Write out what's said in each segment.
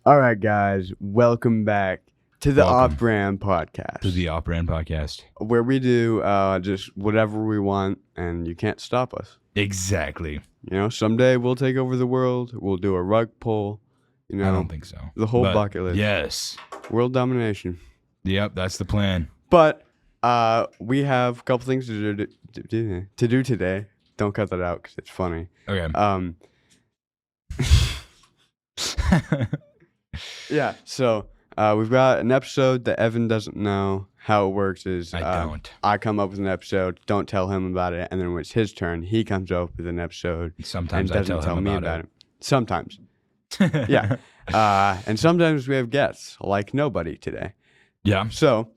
All right, guys, welcome back to the Welcome Offbrand podcast, to the Offbrand podcast. where we do just whatever we want, and you can't stop us. Exactly. You know, someday we'll take over the world. We'll do a rug pull. You know, I don't think so. the whole But bucket list, yes. world domination. Yep, that's the plan. But we have a couple things to do today. Don't cut that out because it's funny. Okay. Yeah. So we've got an episode that Evan doesn't know. How it works is I don't. I come up with an episode, don't tell him about it, and then when it's his turn, he comes up with an episode Sometimes and I doesn't tell him me about it. Sometimes. Yeah. And sometimes we have guests, like nobody today. Yeah. So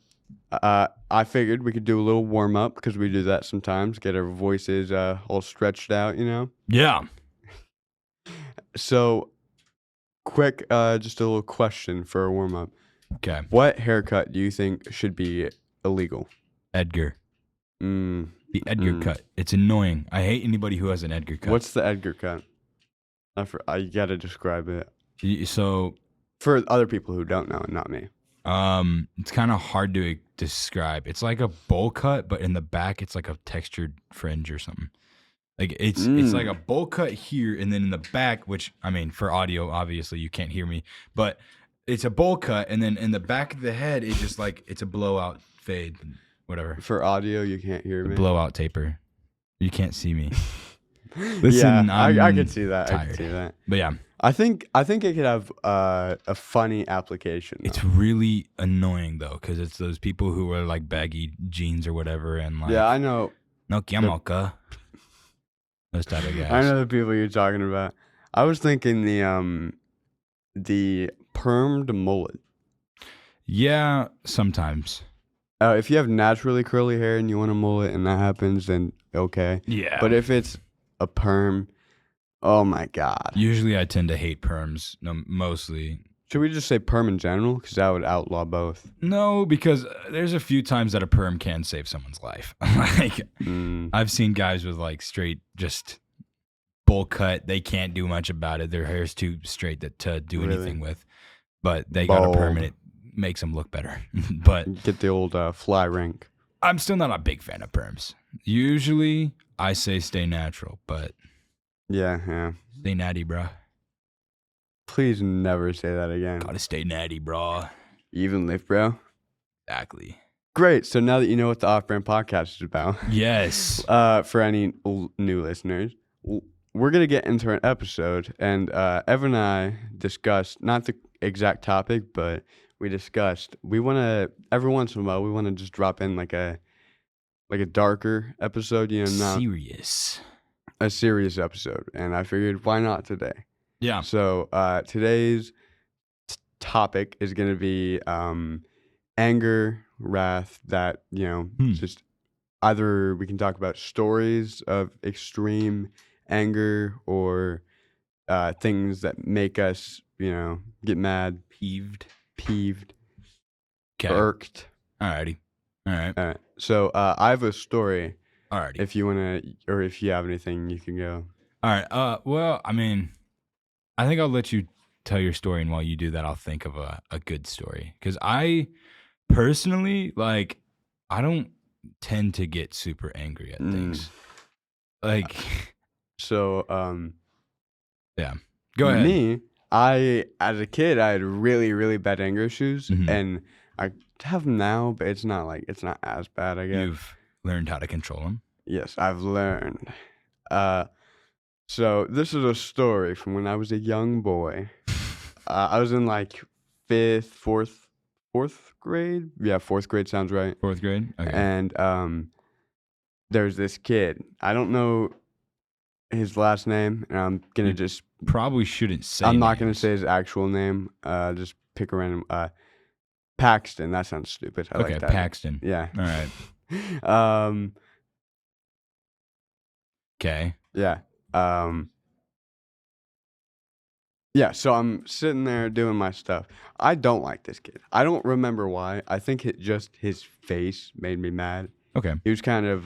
I figured we could do a little warm up because we do that sometimes, get our voices all stretched out, you know? Yeah. So, quick, just a little question for a warm up. Okay. What haircut do you think should be illegal? Edgar. Mm, The Edgar cut. It's annoying. I hate anybody who has an Edgar cut. what's the Edgar cut? I gotta describe it So, for other people who don't know, and not me. it's kind of hard to describe. It's like a bowl cut, but in the back, it's like a textured fringe or something. Like it's like a bowl cut here, and then in the back, which I mean, for audio, obviously you can't hear me, but it's a bowl cut, and then in the back of the head, it's just like it's a blowout fade, whatever. For audio, you can't hear me. Blowout taper. You can't see me. Listen, yeah, I can see that. Tired. I can see that. But yeah, I think it could have a funny application. it's really annoying though, because it's those people who wear like baggy jeans or whatever, and like Yeah, I know. no kiamoka. Those type of guys. I know the people you're talking about. I was thinking the permed mullet. Yeah, sometimes. If you have naturally curly hair and you want a mullet and that happens, then okay. Yeah. But if it's a perm, oh my god. Usually I tend to hate perms, mostly. Should we just say perm in general? Because that would outlaw both. No, because there's a few times that a perm can save someone's life. Like, I've seen guys with like straight, just bowl cut. They can't do much about it. Their hair's too straight to do anything with. But they got a perm and it makes them look better. But get the old fly rank. I'm still not a big fan of perms. Usually I say stay natural, but Yeah. stay natty, bro. Please never say that again. Gotta stay natty, bro. Even lift, bro. Exactly. Great. So now that you know what the Off-Brand podcast is about, Yes. for any new listeners, we're going to get into an episode. And Evan and I discussed, not the exact topic, but we discussed, we want to, every once in a while, we want to just drop in like a darker episode, you know, not Serious. a serious episode. And I figured, why not today? Yeah. So today's topic is going to be anger, wrath, that, you know, just either we can talk about stories of extreme anger or things that make us, you know, get mad, peeved, irked. Alrighty. All right. So I have a story. Alrighty. If you want to, or if you have anything, you can go. All right. Well, I mean, I think I'll let you tell your story, and while you do that, I'll think of a good story. Because I personally, like, I don't tend to get super angry at things. Like, so, yeah. Go ahead. Me, as a kid, I had really, really bad anger issues, and I have them now, but it's not as bad, I guess. You've learned how to control them. Yes, I've learned. So this is a story from when I was a young boy. I was in like fourth grade. Yeah, fourth grade sounds right. Fourth grade? Okay. And there's this kid. I don't know his last name, and I'm gonna just probably shouldn't say. I'm not gonna say his actual name. Just pick a random. Paxton. That sounds stupid. I like that. Paxton. Yeah. All right. Okay. Yeah. Yeah, so I'm sitting there doing my stuff. I don't like this kid. I don't remember why. I think just his face made me mad. Okay. He was kind of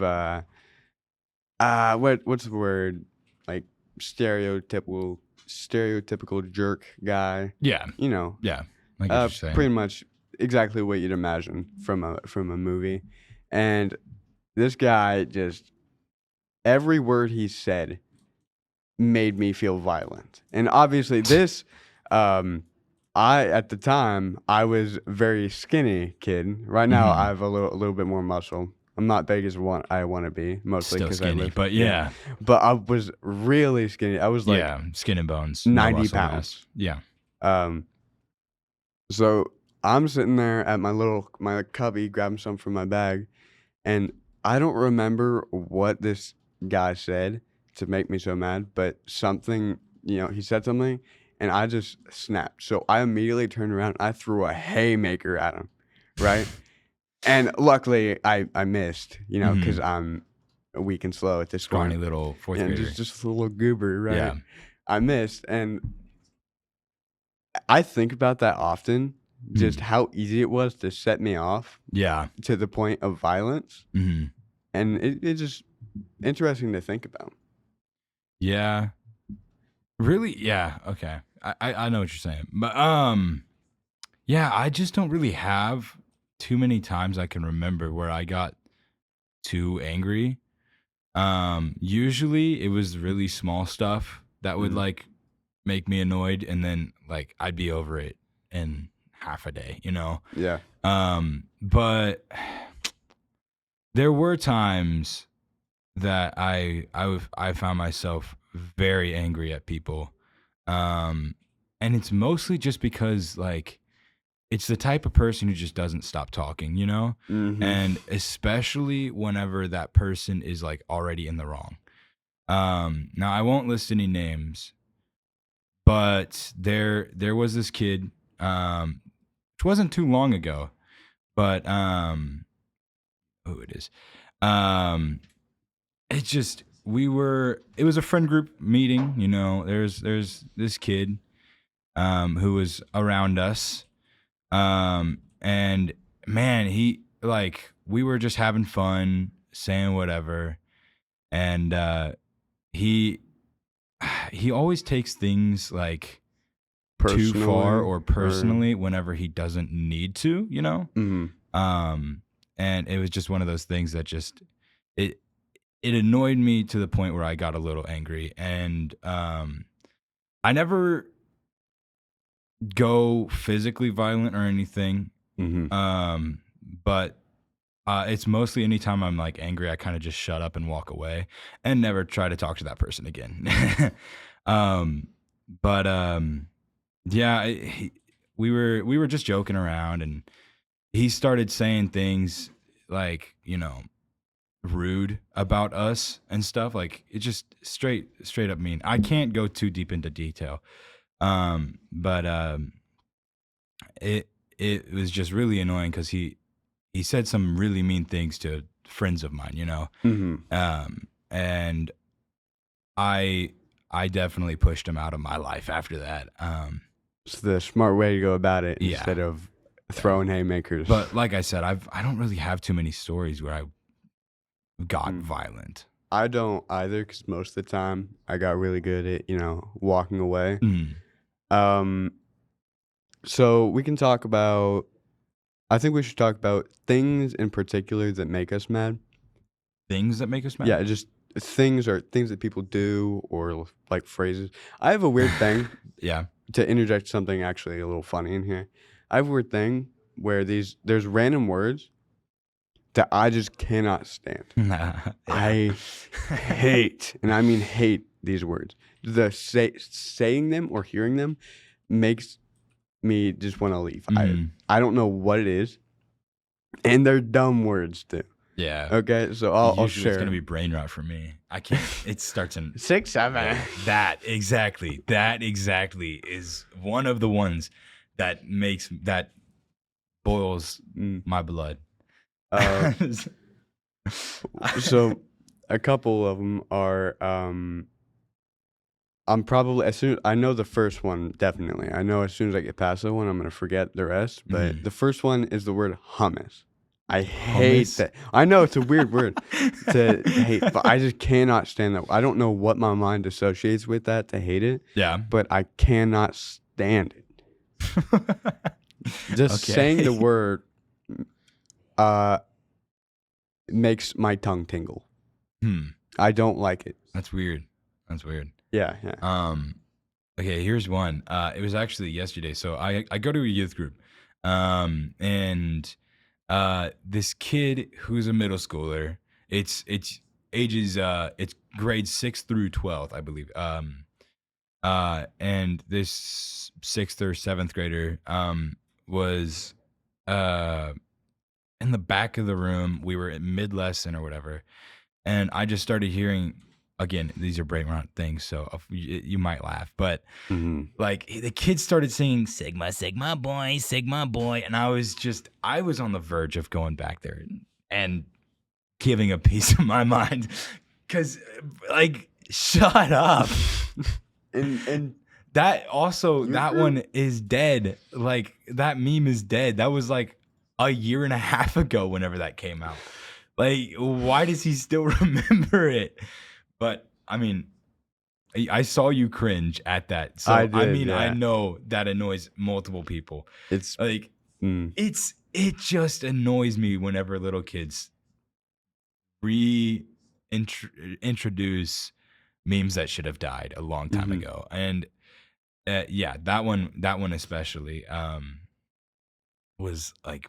what's the word? Like stereotypical stereotypical jerk guy. Yeah. You know, Yeah. I get what you're saying. pretty much exactly what you'd imagine from a movie. And this guy just every word he said made me feel violent. And obviously this at the time I was very skinny kid. Right now I have a little bit more muscle. I'm not big as I want to be, mostly because I live. But yeah. But I was really skinny. I was like skin and bones, 90 pounds. Yeah. So I'm sitting there at my cubby grabbing something from my bag, and I don't remember what this guy said to make me so mad, but something, he said something, and I just snapped. So I immediately turned around and I threw a haymaker at him, right? And luckily I missed, because I'm weak and slow at this Scrawny point. little fourth grader. Just a little goober, right? Yeah. I missed, and I think about that often, just how easy it was to set me off. Yeah. To the point of violence. Mm-hmm. And it's just interesting to think about. Yeah. Really? Yeah. Okay. I know what you're saying. But yeah, I just don't really have too many times I can remember where I got too angry. Usually it was really small stuff that would like make me annoyed, and then like I'd be over it in half a day, Yeah. But there were times that I found myself very angry at people. And it's mostly just because like it's the type of person who just doesn't stop talking, Mm-hmm. And especially whenever that person is like already in the wrong. Now I won't list any names, but there was this kid, which wasn't too long ago, but who it is. It just it was a friend group meeting, there's this kid who was around us, and man, he like we were just having fun saying whatever, and he always takes things like Personally, too far or personally whenever he doesn't need to, Mm-hmm. And it was just one of those things that just it annoyed me to the point where I got a little angry. And I never go physically violent or anything. Mm-hmm. But it's mostly anytime I'm like angry, I kind of just shut up and walk away and never try to talk to that person again. Yeah, we were just joking around, and he started saying things like, rude about us and stuff. Like it just straight up mean. I can't go too deep into detail. But it was just really annoying because he said some really mean things to friends of mine, Mm-hmm. And I definitely pushed him out of my life after that. It's the smart way to go about it, Yeah. instead of throwing haymakers. But like I said, I don't really have too many stories where I got violent. I don't either, because most of the time I got really good at, walking away. So we can talk about, I think we should talk about things in particular that make us mad. Things that make us mad? Yeah, just things that people do, or like phrases. I have a weird thing. Yeah. To interject something actually a little funny in here. I have a weird thing where there's random words that I just cannot stand. Yeah. I hate, and I mean hate, these words. Saying them or hearing them makes me just want to leave. I don't know what it is, and they're dumb words too. Yeah. Okay, so I'll share. It's gonna be brain rot for me. I can't. It starts in 6, 7. That exactly is one of the ones that boils my blood. So a couple of them are I'm probably, I know the first one definitely. I know as soon as I get past that one, I'm gonna forget the rest. But the first one is the word hummus. I hate Hummus. that. I know it's a weird word to hate, but I just cannot stand that. I don't know what my mind associates with that to hate it, Yeah. but I cannot stand it. Just saying the Okay. word uh makes my tongue tingle. I don't like it. That's weird. That's weird. Yeah, yeah. Okay, here's one. It was actually yesterday. So I go to a youth group. And this kid who's a middle schooler, it's ages it's grades 6 through 12, I believe. And this 6th or 7th grader was uh in the back of the room. We were in mid lesson or whatever, and I just started hearing. Again, these are brain rot things, so you might laugh, but like the kids started singing Sigma, Sigma boy, and I was on the verge of going back there and giving a piece of my mind, because like, shut up. And That one is dead. Like, that meme is dead. That was like a year and a half ago whenever that came out. Like, why does he still remember it? But I mean, I saw you cringe at that. So I did, mean, I yeah. know that annoys multiple people. It's Like, it just annoys me whenever little kids introduce memes that should have died a long time ago. And yeah, that one especially was like,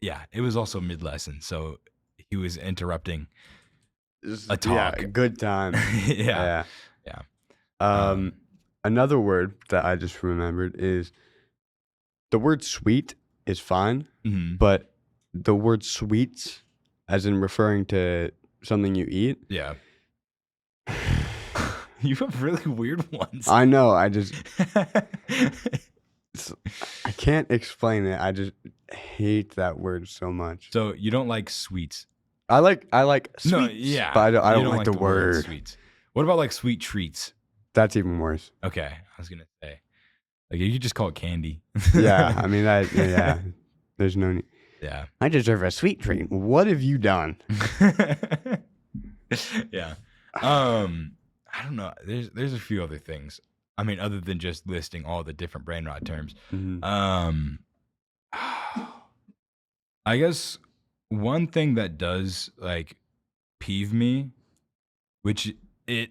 yeah, it was also mid lesson, so he was interrupting a talk. Yeah, good time. Yeah. Another word that I just remembered is the word sweet is fine, but the word sweets, as in referring to something you eat. Yeah. You have really weird ones. I know. I can't explain it. I just hate that word so much. So you don't like sweets? I like sweets, No, yeah, but I don't you like the word. sweets. What about like sweet treats? That's even worse. Okay, I was gonna say, like, you could just call it candy. Yeah, I mean that. Yeah, there's no need. Yeah. I deserve a sweet treat. What have you done? Yeah. I don't know. There's a few other things. I mean, other than just listing all the different brain rot terms. I guess one thing that does like peeve me, which it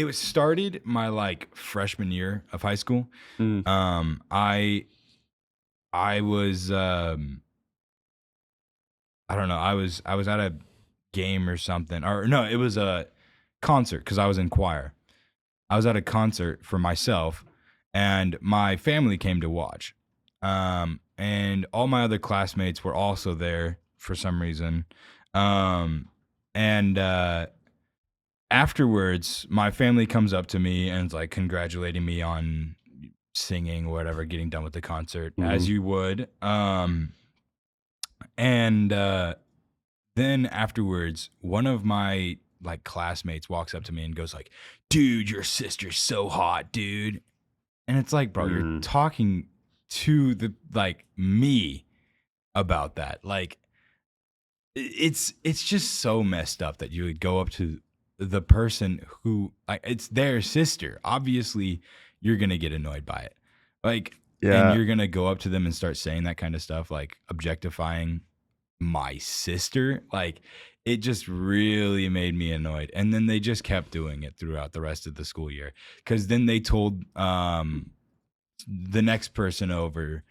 was started my like freshman year of high school. I was I don't know. I was at a game or something, or no, it was a concert because I was in choir. I was at a concert for myself, and my family came to watch. And all my other classmates were also there for some reason. And afterwards, my family comes up to me and is like congratulating me on singing or whatever, getting done with the concert, as you would. And then afterwards, one of my like classmates walks up to me and goes like, "Dude, your sister's so hot, dude." And it's like, bro, you're talking to the like me about that. Like, it's just so messed up that you would go up to the person who, like, it's their sister. Obviously, you're gonna get annoyed by it. Like, and you're gonna go up to them and start saying that kind of stuff, like objectifying my sister. Like, it just really made me annoyed. And then they just kept doing it throughout the rest of the school year, because then they told the next person over,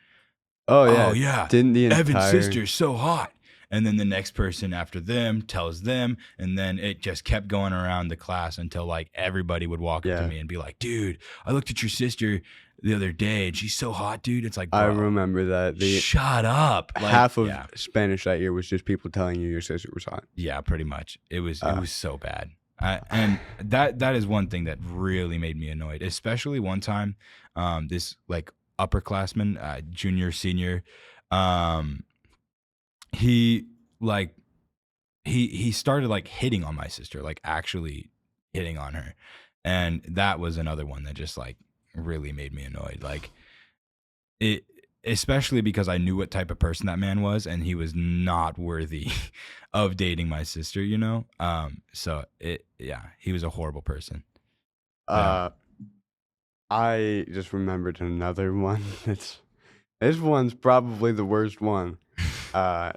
oh yeah, didn't the Evan's sister's so hot. And then the next person after them tells them, and then it just kept going around the class until like everybody would walk up to me and be like, "Dude, I looked at your sister the other day and she's so hot, dude." It's like, bro, I remember that. Shut up. Like, half of Spanish that year was just people telling you your sister was hot. Yeah, pretty much. It was so bad. And that is one thing that really made me annoyed, especially one time, this like upperclassman, junior, senior, he started like hitting on my sister, like actually hitting on her. And that was another one that just like really made me annoyed. Like, especially because I knew what type of person that man was, and he was not worthy of dating my sister, you know? He was a horrible person. Yeah. Uh, I just remembered another one. This one's probably the worst one. Uh,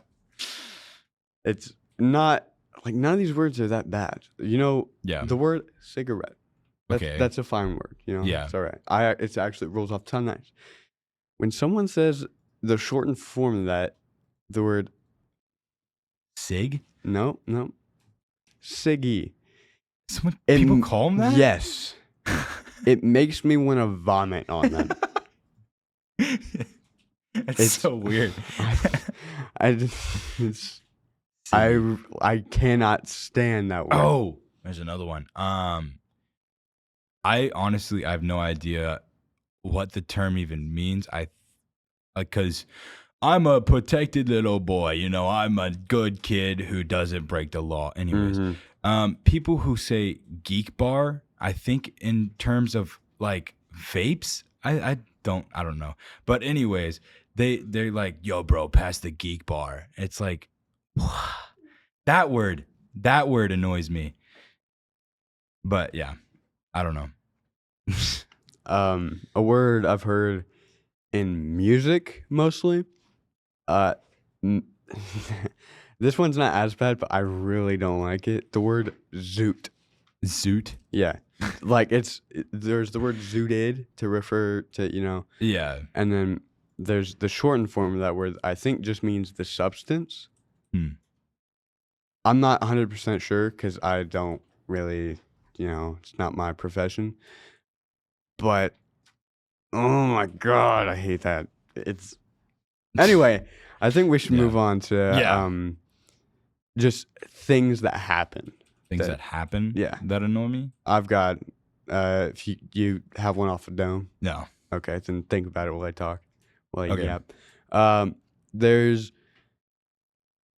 it's not like none of these words are that bad. You know, Yeah. the word cigarette. Okay. That's a fine word. You know, Yeah. it's all right. It's actually rolls off tongue nice. When someone says the shortened form of that, the word Sig? no, Siggy. People call him that? Yes. It makes me want to vomit on them. It's so weird. I cannot stand that word. Oh, there's another one. I honestly have no idea what the term even means. Because I'm a protected little boy, you know, I'm a good kid who doesn't break the law. Anyways, people who say geek bar, I think in terms of like vapes, I don't know. But anyways, they're like, yo, bro, pass the geek bar. It's like that word annoys me. But yeah, I don't know. A word I've heard in music mostly. This one's not as bad, but I really don't like it. The word zoot. Zoot? Yeah. Like there's the word zooted to refer to, you know. Yeah. And then there's the shortened form of that word, I think just means the substance. I'm not 100% sure because I don't really, you know, it's not my profession. But oh my God, I hate that. Anyway, I think we should move on to just things that happen. Things that happen Yeah. that annoy me? I've got, if you have one off the dome. No. Okay, then think about it while I talk. Okay. Yap. There's,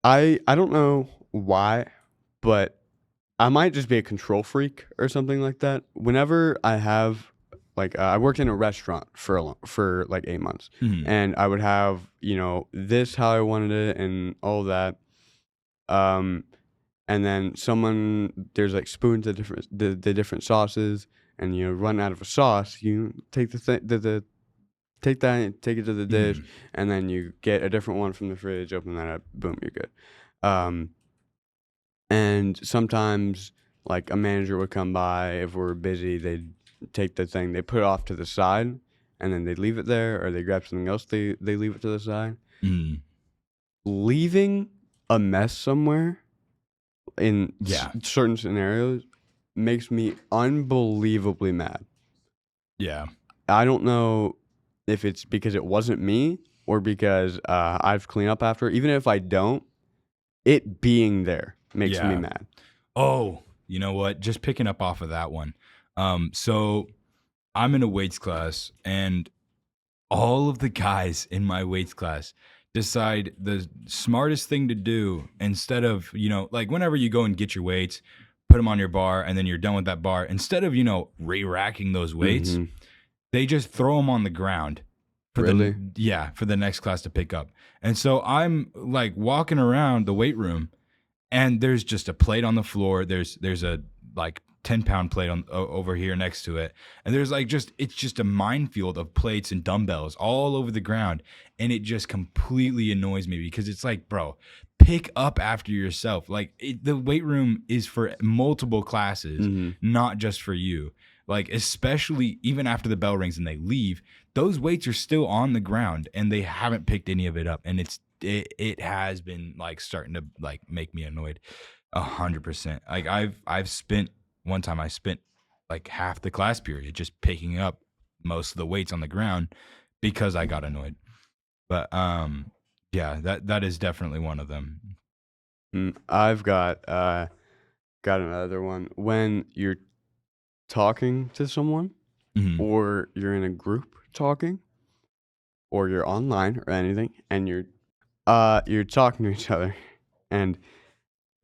I don't know why, but I might just be a control freak or something like that. Whenever I have, like, I worked in a restaurant for like 8 months, and I would have, you know, this how I wanted it and all that. And then there's like spoons of the different sauces, and you run out of a sauce, you take take that and take it to the dish, and then you get a different one from the fridge, open that up, boom, you're good. And sometimes like a manager would come by if we're busy, they'd take the thing, they put it off to the side, and then they leave it there, or they grab something else, they leave it to the side. Leaving a mess somewhere in certain scenarios makes me unbelievably mad. Yeah. I don't know if it's because it wasn't me or because I've cleaned up after. Even if I don't, it being there makes me mad. Oh, you know what? Just picking up off of that one. So I'm in a weights class, and all of the guys in my weights class decide the smartest thing to do, instead of, you know, like whenever you go and get your weights, put them on your bar, and then you're done with that bar, instead of, you know, re-racking those weights, they just throw them on the ground for the next class to pick up. And so I'm like walking around the weight room, and there's just a plate on the floor. There's a like 10-pound plate on over here next to it, and there's like it's just a minefield of plates and dumbbells all over the ground, and it just completely annoys me because it's like, bro, pick up after yourself. Like the weight room is for multiple classes, not just for you. Like, especially even after the bell rings and they leave, those weights are still on the ground and they haven't picked any of it up, and it has been like starting to like make me annoyed 100%. Like I've spent one time, I spent like half the class period just picking up most of the weights on the ground because I got annoyed. But yeah, that is definitely one of them. I've got another one. When you're talking to someone, or you're in a group talking, or you're online or anything, and you're talking to each other, and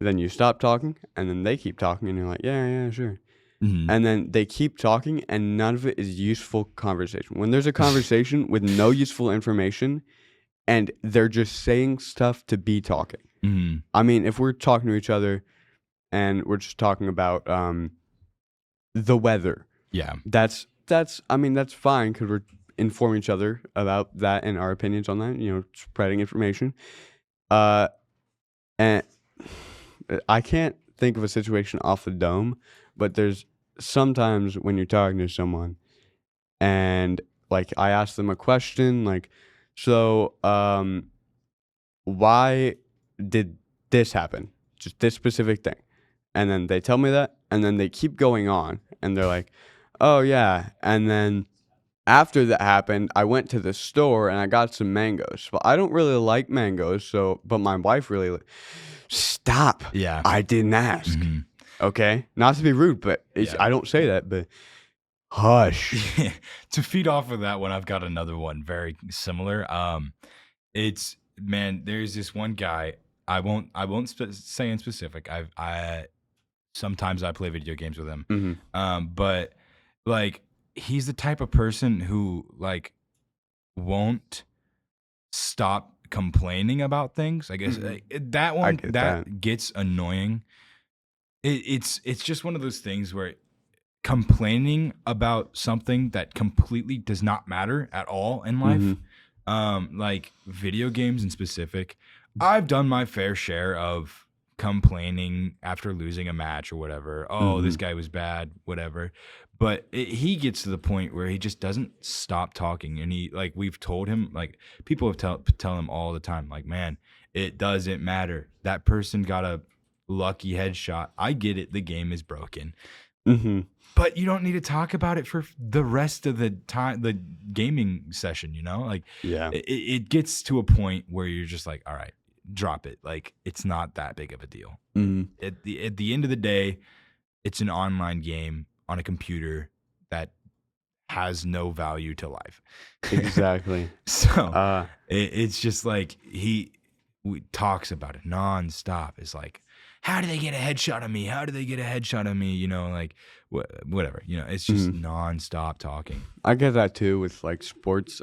then you stop talking, and then they keep talking, and you're like, yeah, sure. and then they keep talking, and none of it is useful conversation. When there's a conversation with no useful information, and they're just saying stuff to be talking. I mean, if we're talking to each other and we're just talking about the weather, that's fine because we're informing each other about that and our opinions on that. Spreading information. And I can't think of a situation off the dome, but there's sometimes when you're talking to someone and like I ask them a question like, so why did this happen? Just this specific thing. And then they tell me that, and then they keep going on, and they're like, oh yeah. And then after that happened, I went to the store and I got some mangoes. Well, I don't really like mangoes, but my wife really stop. Yeah. I didn't ask. Okay? Not to be rude, but I don't say that, but hush. To feed off of that one, I've got another one very similar. There's this one guy. I won't say in specific. I sometimes I play video games with him. But like he's the type of person who like won't stop complaining about things. I guess that one gets annoying. It's just one of those things where complaining about something that completely does not matter at all in life, like video games in specific, I've done my fair share of complaining after losing a match or whatever. Oh, this guy was bad, whatever. But he gets to the point where he just doesn't stop talking. And we've told him, like people have tell him all the time, like, man, it doesn't matter. That person got a lucky headshot. I get it. The game is broken. But you don't need to talk about it for the rest of the time, the gaming session, Like, it gets to a point where you're just like, all right, drop it. Like, it's not that big of a deal. At the end of the day, it's an online game on a computer that has no value to life. Exactly. So it's just like he talks about it nonstop. It's like, how do they get a headshot on me? How do they get a headshot on me? Like whatever. It's just nonstop talking. I get that too with like sports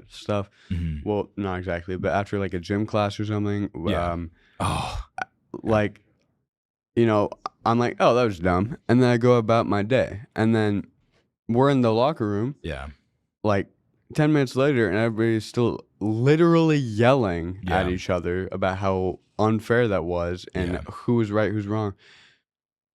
stuff. Well, not exactly, but after like a gym class or something. Like, I'm like, oh, that was dumb, and then I go about my day, and then we're in the locker room. Yeah. Like 10 minutes later, and everybody's still literally yelling at each other about how unfair that was and who was right, who's wrong.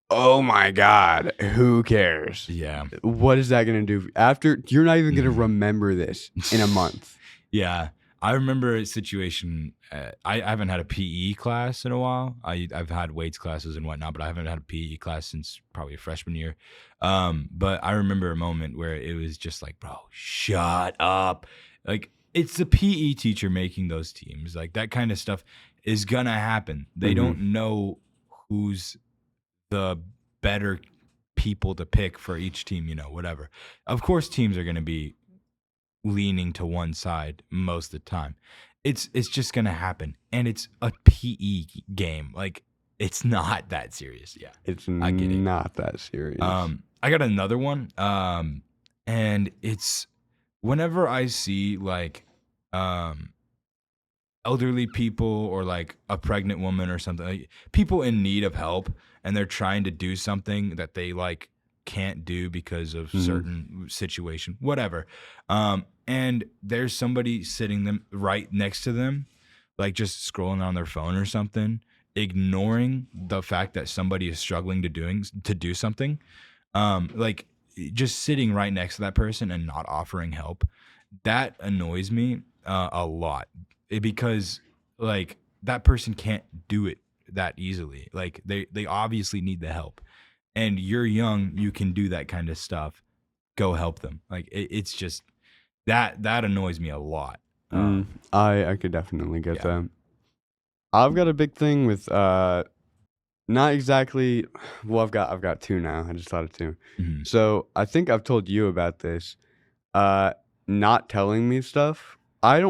Oh my God, who cares? Yeah. What is that going to do after? You're not even going to remember this in a month. Yeah. I remember a situation. I haven't had a PE class in a while. I've had weights classes and whatnot, but I haven't had a PE class since probably freshman year. But I remember a moment where it was just like, bro, shut up. Like, it's the PE teacher making those teams. Like, that kind of stuff is going to happen. They don't know who's the better people to pick for each team, whatever. Of course, teams are going to be leaning to one side most of the time. It's just going to happen. And it's a PE game. Like, it's not that serious. Yeah. It's not that serious. I got another one. And it's whenever I see like elderly people or like a pregnant woman or something, like people in need of help, and they're trying to do something that they like can't do because of certain situation, whatever. And there's somebody sitting them right next to them, like just scrolling on their phone or something, ignoring the fact that somebody is struggling to do something. Like just sitting right next to that person and not offering help. That annoys me a lot, because like that person can't do it that easily. Like they obviously need the help, and you're young, you can do that kind of stuff. Go help them. Like it's just that annoys me a lot. I could definitely get that. I've got a big thing with not exactly. Well, I've got two now. I just thought of two. So I think I've told you about this. Not telling me stuff. I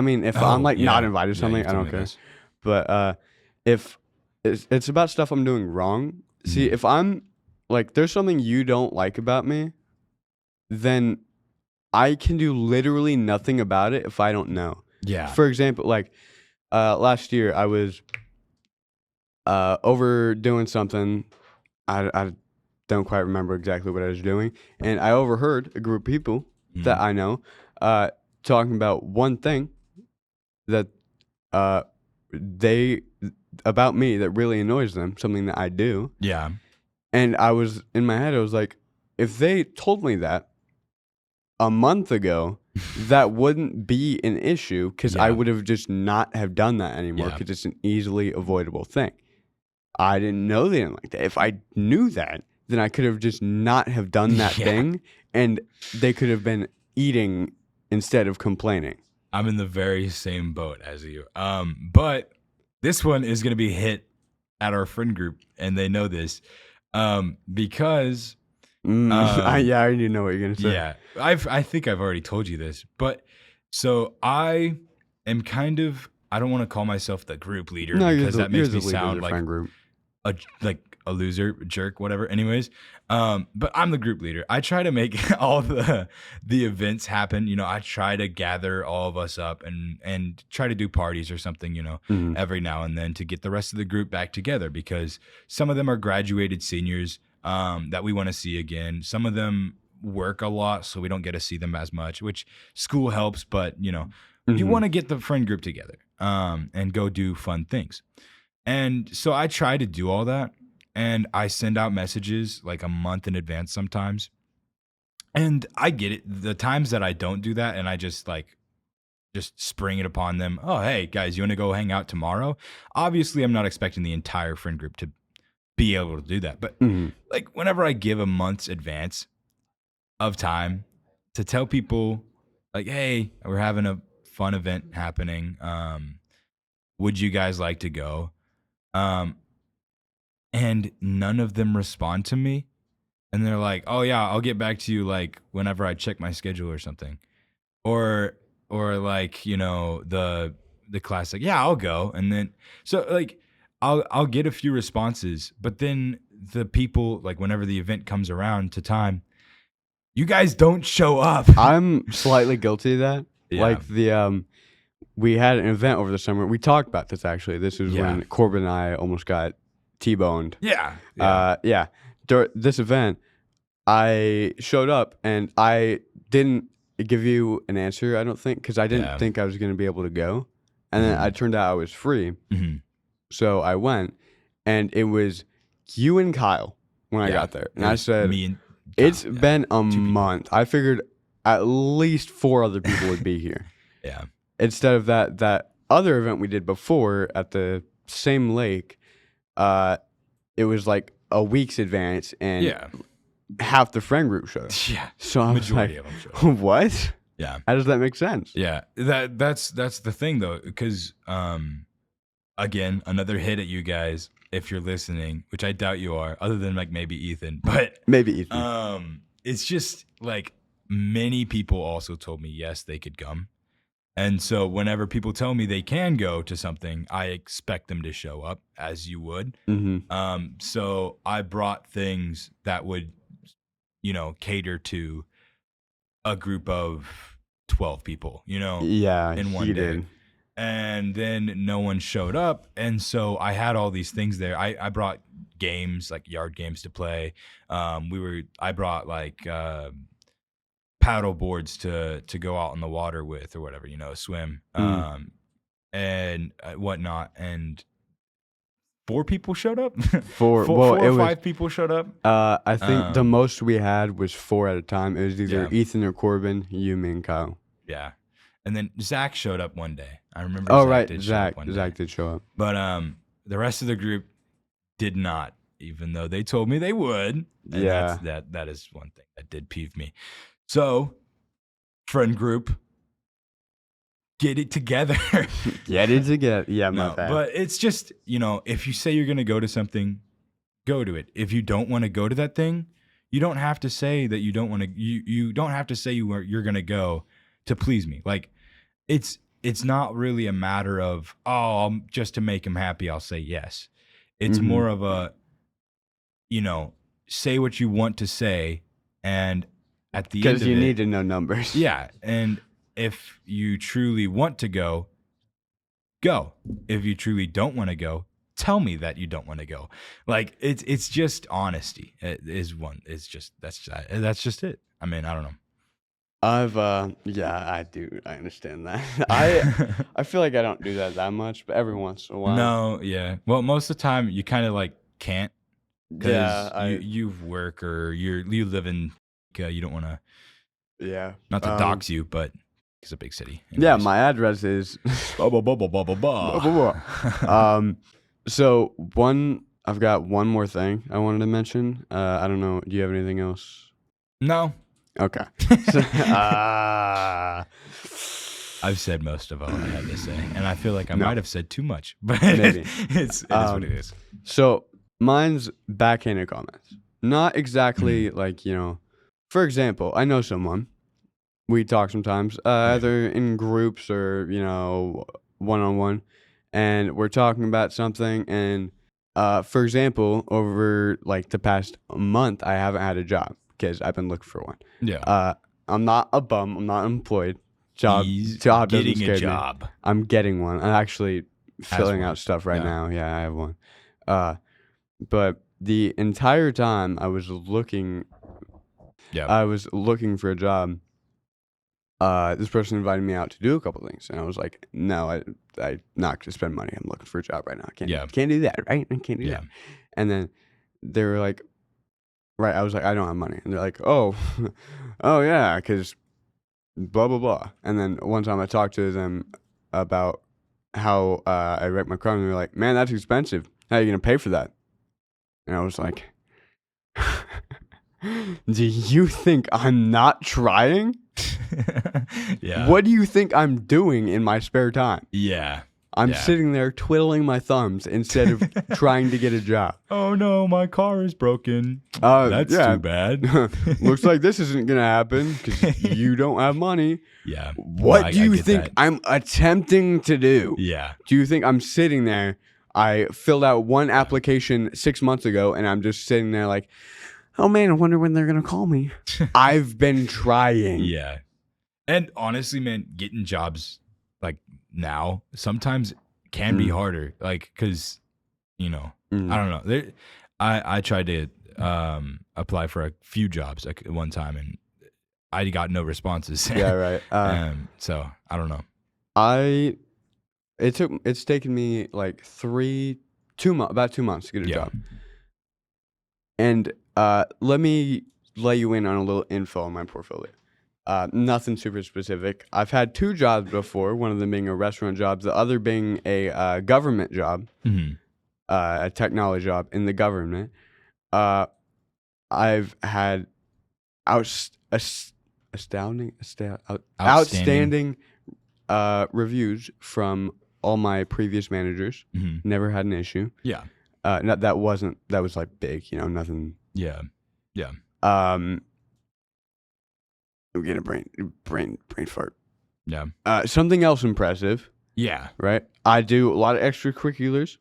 mean, if I'm like not invited to something, I don't care. But if it's about stuff I'm doing wrong. See, if I'm like there's something you don't like about me, then I can do literally nothing about it if I don't know. Yeah. For example, like last year I was overdoing something. I don't quite remember exactly what I was doing, and I overheard a group of people that I know talking about one thing that they about me that really annoys them, something that I do. Yeah. And I was in my head, I was like, if they told me that a month ago, that wouldn't be an issue because I Yeah. would have just not have done that anymore Yeah. because it's an easily avoidable thing. I didn't know they didn't like that. If I knew that, then I could have just not have done that Yeah. thing, and they could have been eating instead of complaining. I'm in the very same boat as you. But this one is gonna be hit at our friend group, and they know this. Because I already know what you're gonna say. yeah, I think I've already told you this, but so I am kind of, I don't want to call myself the group leader No, because that makes me leader of sound the like friend group. a loser, jerk, whatever. Anyways, but I'm the group leader. I try to make all the events happen. You know, I try to gather all of us up and try to do parties or something, you know, every now and then to get the rest of the group back together because some of them are graduated seniors that we want to see again. Some of them work a lot, so we don't get to see them as much, which school helps, but you know, you want to get the friend group together and go do fun things. And so I try to do all that. And I send out messages like a month in advance sometimes. And I get it. The times that I don't do that and I just spring it upon them. Oh, hey, guys, you want to go hang out tomorrow? Obviously, I'm not expecting the entire friend group to be able to do that. But like whenever I give a month's advance of time to tell people, like, hey, we're having a fun event happening. Would you guys like to go? And none of them respond to me. And they're like, "Oh yeah, I'll get back to you like whenever I check my schedule or something." Or like, you know, the classic, "Yeah, I'll go." And then so like I'll get a few responses, but then the people like whenever the event comes around to time, you guys don't show up. I'm slightly guilty of that. Yeah. Like we had an event over the summer. We talked about this actually. This is when Corbin and I almost got T-boned. Yeah. During this event, I showed up and I didn't give you an answer, I don't think, because I didn't think I was going to be able to go. And then it turned out I was free. So I went, and it was you and Kyle when I got there. And I said, me and it's been a month. I figured at least 4 other people would be here. Yeah. Instead of that other event we did before at the same lake, it was like a week's advance, and half the friend group showed up. Yeah. So I was Majority like, of them showed up. what? Yeah. How does that make sense? Yeah. That's the thing though, because again, another hit at you guys if you're listening, which I doubt you are, other than like maybe Ethan. But maybe Ethan. It's just like many people also told me yes, they could come. And so whenever people tell me they can go to something, I expect them to show up as you would. So I brought things that would, you know, cater to a group of 12 people, you know, in one day. Did. And then no one showed up. And so I had all these things there. I brought games, like yard games to play. I brought like paddle boards to go out in the water with or whatever, you know, swim and whatnot. And 4 people showed up. four or 5 people showed up. I think the most we had was 4 at a time. It was either Ethan or Corbin, you, me, and Kyle. Yeah. And then Zach showed up one day. I remember. Oh, Zach right. did Zach did show up. But the rest of the group did not, even though they told me they would. And that is one thing that did peeve me. So, friend group, get it together. Get it together. Yeah, my bad. But it's just, you know, if you say you're going to go to something, go to it. If you don't want to go to that thing, you don't have to say that you don't want to. You don't have to say you're going to go to please me. Like, it's not really a matter of, oh, just to make him happy, I'll say yes. It's more of a, you know, say what you want to say, and at the end of because you need to know numbers. yeah, and if you truly want to go, go. If you truly don't want to go, tell me that you don't want to go. Like it's just honesty. It's just that's just it. I mean, I don't know. I do. I understand that. I feel like I don't do that much, but every once in a while. No, yeah. Well, most of the time you kind of like can't because Yeah, you work or you live in you don't want to yeah. not to dox you, but it's a big city. Yeah, Anyways. my address is Blah, blah, blah, blah, blah, blah, blah. So I've got one more thing I wanted to mention. I don't know. Do you have anything else? No. Okay. So, I've said most of all I had to say, and I feel like I might have said too much, but Maybe. it is what it is. So mine's backhanded comments. Not exactly like, for example, I know someone. We talk sometimes, either in groups or, one-on-one, and we're talking about something. And, for example, over like the past month, I haven't had a job because I've been looking for one. Yeah. I'm not a bum. I'm not employed. He's Job getting doesn't scare a job. me. I'm getting one. I'm actually filling out stuff right now. Yeah, I have one. But the entire time I was looking for a job. This person invited me out to do a couple things, and I was like, "No, I'm not gonna spend money. I'm looking for a job right now. Can't do that, right? I can't do that." And then they were like, "Right." I was like, "I don't have money," and they're like, "Oh, oh yeah, because blah blah blah." And then one time I talked to them about how I wrecked my car, and they were like, "Man, that's expensive. How are you gonna pay for that?" And I was like, "Do you think I'm not trying?" Yeah. What do you think I'm doing in my spare time? Yeah. I'm sitting there twiddling my thumbs instead of trying to get a job. Oh no, my car is broken. That's too bad. Looks like this isn't going to happen because you don't have money. Yeah. What do you think I'm attempting to do? Yeah. Do you think I'm sitting there? I filled out one application 6 months ago and I'm just sitting there like, oh man, I wonder when they're going to call me. I've been trying. Yeah. And honestly, man, getting jobs like now sometimes can be harder. Like, cause I don't know. I tried to apply for a few jobs at one time and I got no responses. Yeah, right. So I don't know. It's taken me like about 2 months to get a job. And let me let you in on a little info on my portfolio. Nothing super specific. I've had 2 jobs before, one of them being a restaurant job, the other being a government job, a technology job in the government. I've had outstanding reviews from all my previous managers. Never had an issue. Yeah. That was like big, nothing. Yeah. Yeah. I'm getting a brain fart. Yeah. Something else impressive. Yeah. Right. I do a lot of extracurriculars.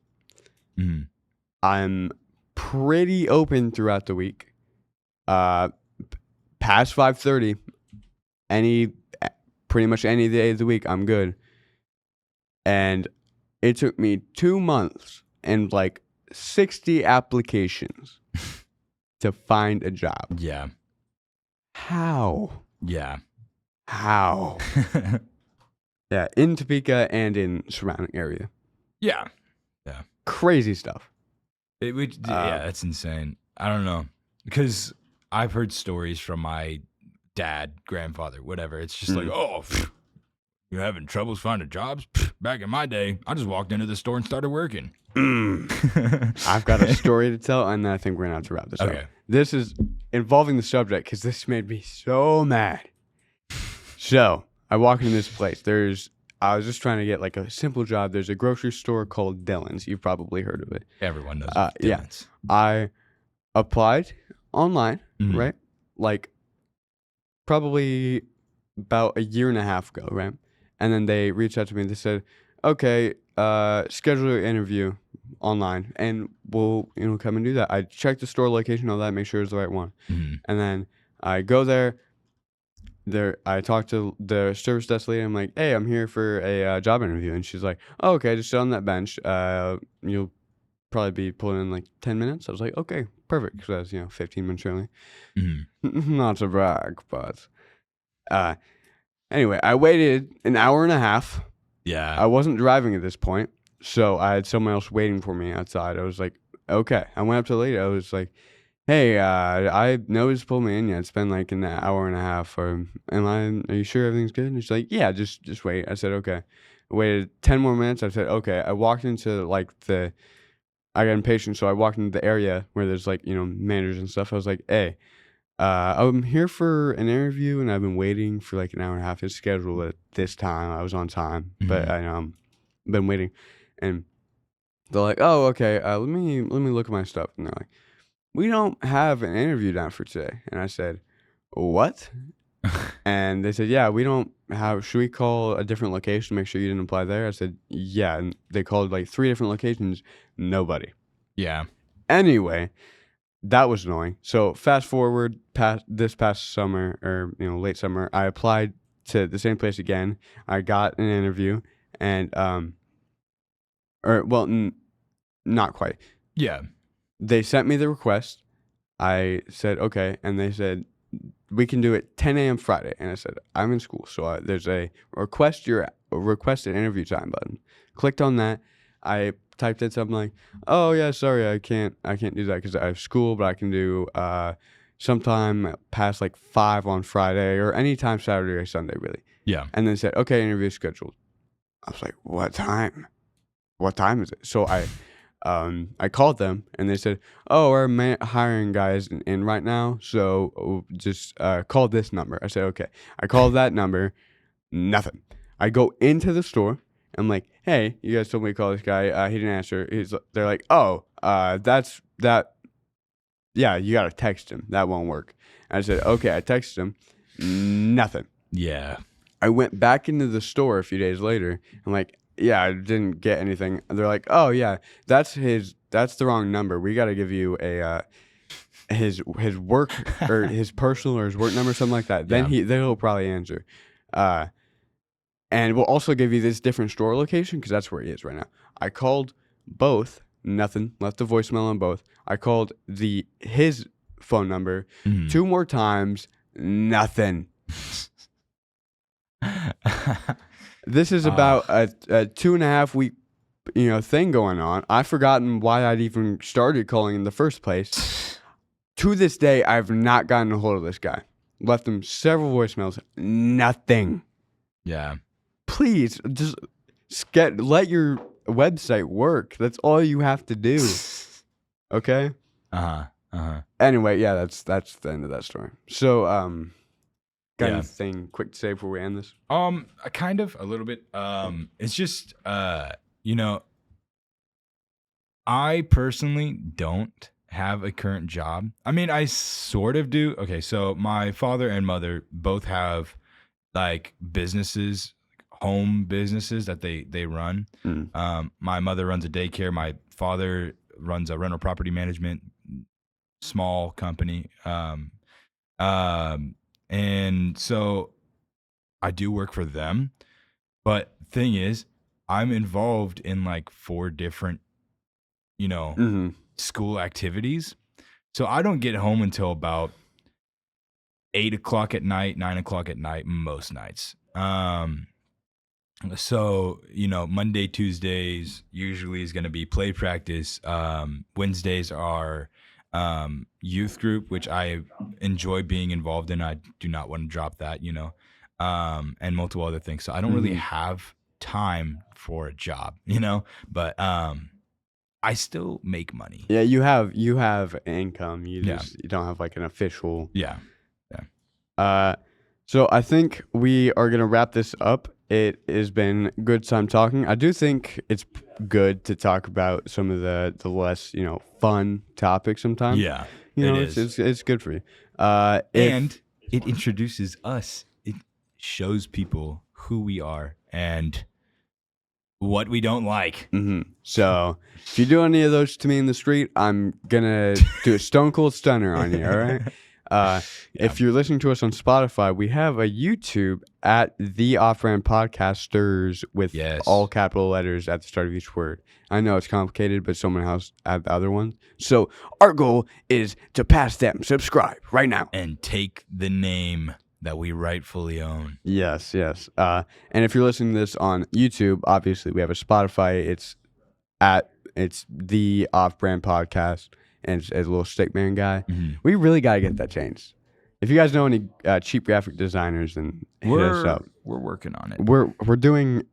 I'm pretty open throughout the week. Past 5:30, pretty much any day of the week, I'm good. And it took me 2 months and like 60 applications to find a job. Yeah. How? Yeah. How? Yeah, in Topeka and in surrounding area. Yeah. Yeah. Crazy stuff. That's insane. I don't know. Because I've heard stories from my dad, grandfather, whatever. It's just like, you're having troubles finding jobs? Back in my day, I just walked into the store and started working. I've got a story to tell, and I think we're going to have to wrap this up. This is involving the subject because this made me so mad. So, I walk into this place. I was just trying to get like a simple job. There's a grocery store called Dillon's. You've probably heard of it. Everyone knows Dillon's. Yeah. I applied online, right? Like probably about a year and a half ago, right? And then they reached out to me and they said, okay, schedule your interview online, and we'll come and do that. I check the store location, all that, make sure it's the right one, Mhm. and then I go there. I talk to the service desk lady. I'm like, "Hey, I'm here for a job interview," and she's like, "Oh, okay, just sit on that bench. You'll probably be pulling in like 10 minutes." I was like, "Okay, perfect," because that's 15 minutes early. Mhm. Not to brag, but uh, anyway, I waited an hour and a half. Yeah. I wasn't driving at this point, so I had someone else waiting for me outside. I was like, "Okay." I went up to the lady. I was like, "Hey, I noticed pulled me in yet. It's been like an hour and a half. Or are you sure everything's good?" And she's like, "Yeah, just wait." I said, "Okay." I waited 10 more minutes. I said, "Okay." I walked into I got impatient, so I walked into the area where there's like, managers and stuff. I was like, "Hey, I'm here for an interview and I've been waiting for like an hour and a half. It's scheduled at this time. I was on time, but Mhm. been waiting." And they're like, "Oh, okay. Let me look at my stuff." And they're like, "We don't have an interview down for today." And I said, "What?" And they said, "Yeah, we don't have. Should we call a different location to make sure you didn't apply there?" I said, "Yeah." And they called like 3 different locations. Nobody. Yeah. Anyway, that was annoying. So fast forward past this past summer, or late summer, I applied to the same place again. I got an interview, and or well, not quite. Yeah. They sent me the request. I said okay, and they said we can do it 10 a.m. Friday. And I said I'm in school, so there's a request an interview time button. Clicked on that. I typed in something like, "Oh yeah, sorry, I can't do that because I have school, but I can do sometime past like 5 on Friday or anytime Saturday or Sunday, really." Yeah. And then said, "Okay, interview scheduled." I was like, "What time? What time is it?" So I called them and they said, "Oh, our hiring guy is in right now, so just call this number." I said, "Okay." I called that number, nothing. I go into the store. I'm like, "Hey, you guys told me to call this guy. He didn't answer." They're like, "Oh, that's that. Yeah, you gotta text him. That won't work." I said, "Okay." I texted him, nothing. Yeah. I went back into the store a few days later. I'm like, "Yeah, I didn't get anything." And they're like, "Oh yeah, that's the wrong number. We got to give you a his work or his personal or his work number, something like that. Then Yeah. he'll probably answer." Uh, and we'll also give you this different store location because that's where he is right now. I called both, nothing. Left a voicemail on both. I called his phone number Mhm. 2 more times, nothing. This is about Ah. a 2.5 week thing going on. I've forgotten why I'd even started calling in the first place. To this day, I've not gotten a hold of this guy. Left him several voicemails, nothing. Yeah. Please just let your website work. That's all you have to do. Okay. Uh-huh. Uh-huh. Anyway, yeah, that's the end of that story. So, got Yeah. anything quick to say before we end this? Kind of a little bit. It's just you know, I personally don't have a current job. I mean, I sort of do. Okay, so my father and mother both have like businesses, home businesses that they run. Mm. My mother runs a daycare. My father runs a rental property management small company. And so I do work for them. But thing is, I'm involved in like 4 different, you know, Mm-hmm. school activities. So I don't get home until about 8 o'clock at night, 9 o'clock at night, most nights. So, Monday, Tuesdays usually is going to be play practice. Wednesdays are youth group, which I enjoy being involved in. I do not want to drop that, and multiple other things. So I don't really Mm-hmm. have time for a job, but I still make money. Yeah, you have income. You Yeah. just you don't have like an official. Yeah. Yeah. So I think we are gonna wrap this up. It has been good time talking. I do think it's good to talk about some of the less fun topics sometimes. Yeah. It is. It's good for you. And it introduces us. It shows people who we are and what we don't like. So if you do any of those to me in the street, I'm gonna do a stone cold stunner on you. All right. If you're listening to us on Spotify, we have a YouTube at the Offbrand Podcasters with all capital letters at the start of each word. I know it's complicated, but someone else add the other ones. So our goal is to pass them. Subscribe right now and take the name that we rightfully own. Yes. And if you're listening to this on YouTube, obviously we have a Spotify. It's the Offbrand Podcast, and it's a little stickman guy. We really got to get that changed. If you guys know any cheap graphic designers, then hit us up. We're working on it. We're doing